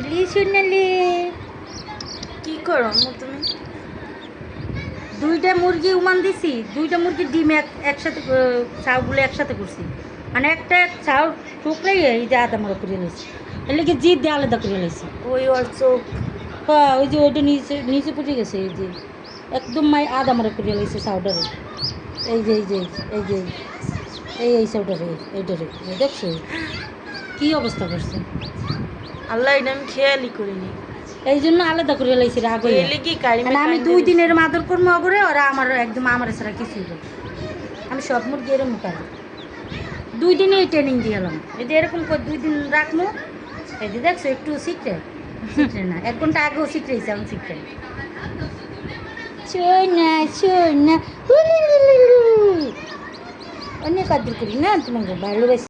সোনালি কি করো আম্মু তুমি? দুইটা মুরগি উমান দিছি, দুইটা মুরগির ডিম একসাথে চাউগুলো একসাথে করছি, মানে একটা চাউ টুকরাই এই যে আদা মারা করে নিয়েছি, এলে কি জিদ দিয়ে আলাদা করে নিয়েছি। ওই ওর চোখ। হ্যাঁ ওই যে ওইটা নিচে নিচে পড়ে গেছে, এই যে একদম আদা মারা করে নিয়েছে চাউডারে। এই যে এই যে এই যে এই চাউডারে এইটারে দেখছো কি অবস্থা করছে। আল্লাহ, এটা আমি খেয়ালই করিনি। এই জন্য আলাদা করে লাইছি রাগ হইয়া। এলে কি কারিমে মানে আমি কাইন্দা 2 দিছে। দিনের আদর কর্ম করে ওরা আমার একদম আমার ছাড়া কিছুই করে। আমি সব মুরগি এরকম পারি, 2 দিনেই ট্রেনিং দিয়ে এলাম। এই যে এরকম করে 2 দিন রাখবো। এই যে দেখছো একটু শিখতে শিখতে না, 1 ঘন্টা আগেও শিখতেছি, আমি শিখতে না অনেক আদর করি না তোমাকে ভালোবাসি।